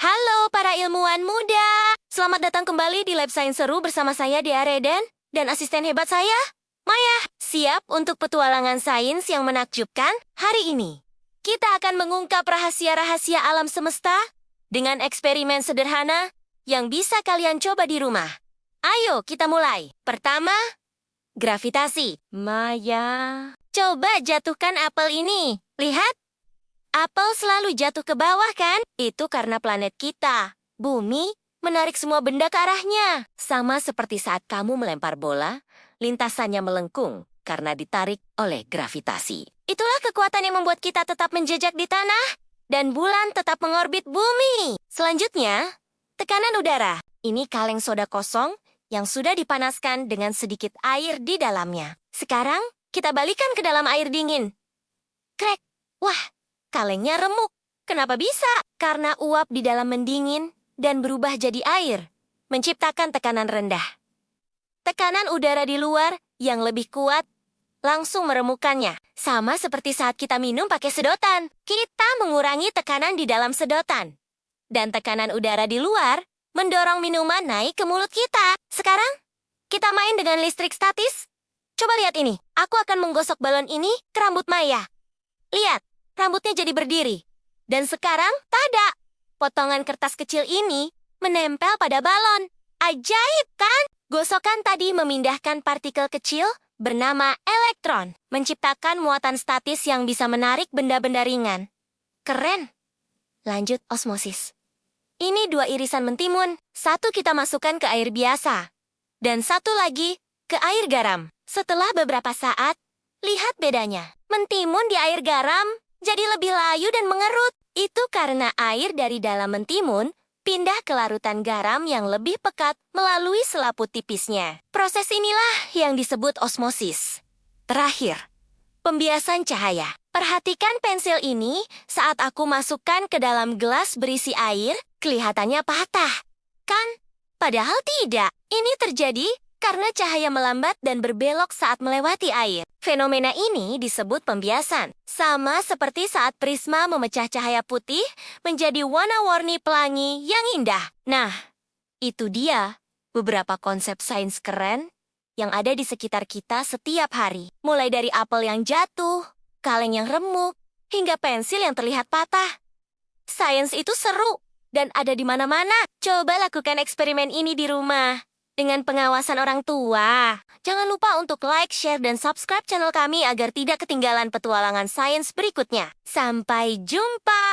Halo para ilmuwan muda. Selamat datang kembali di Lab Sains Seru bersama saya Dea Reden dan asisten hebat saya, Maya. Siap untuk petualangan sains yang menakjubkan hari ini? Kita akan mengungkap rahasia-rahasia alam semesta dengan eksperimen sederhana yang bisa kalian coba di rumah. Ayo kita mulai. Pertama, gravitasi. Maya, coba jatuhkan apel ini. Lihat. Apel selalu jatuh ke bawah kan? Itu karena planet kita, bumi, menarik semua benda ke arahnya. Sama seperti saat kamu melempar bola, lintasannya melengkung karena ditarik oleh gravitasi. Itulah kekuatan yang membuat kita tetap menjejak di tanah, dan bulan tetap mengorbit bumi. Selanjutnya, tekanan udara. Ini kaleng soda kosong yang sudah dipanaskan dengan sedikit air di dalamnya. Sekarang, kita balikan ke dalam air dingin. Krek! Wah! Kalengnya remuk. Kenapa bisa? Karena uap di dalam mendingin dan berubah jadi air, menciptakan tekanan rendah. Tekanan udara di luar yang lebih kuat langsung meremukkannya. Sama seperti saat kita minum pakai sedotan. Kita mengurangi tekanan di dalam sedotan. Dan tekanan udara di luar mendorong minuman naik ke mulut kita. Sekarang, kita main dengan listrik statis. Coba lihat ini. Aku akan menggosok balon ini ke rambut Maya. Lihat. Rambutnya jadi berdiri. Dan sekarang, tada! Potongan kertas kecil ini menempel pada balon. Ajaib, kan? Gosokan tadi memindahkan partikel kecil bernama elektron, menciptakan muatan statis yang bisa menarik benda-benda ringan. Keren! Lanjut osmosis. Ini 2 irisan mentimun. Satu kita masukkan ke air biasa. Dan satu lagi ke air garam. Setelah beberapa saat, lihat bedanya. Mentimun di air garam jadi lebih layu dan mengerut. Itu karena air dari dalam mentimun pindah ke larutan garam yang lebih pekat melalui selaput tipisnya. Proses inilah yang disebut osmosis. Terakhir, pembiasan cahaya. Perhatikan pensil ini saat aku masukkan ke dalam gelas berisi air, kelihatannya patah. Kan? Padahal tidak. Ini terjadi karena cahaya melambat dan berbelok saat melewati air. Fenomena ini disebut pembiasan. Sama seperti saat prisma memecah cahaya putih menjadi warna-warni pelangi yang indah. Nah, itu dia beberapa konsep sains keren yang ada di sekitar kita setiap hari. Mulai dari apel yang jatuh, kaleng yang remuk, hingga pensil yang terlihat patah. Sains itu seru dan ada di mana-mana. Coba lakukan eksperimen ini di rumah dengan pengawasan orang tua. Jangan lupa untuk like, share, dan subscribe channel kami agar tidak ketinggalan petualangan sains berikutnya. Sampai jumpa!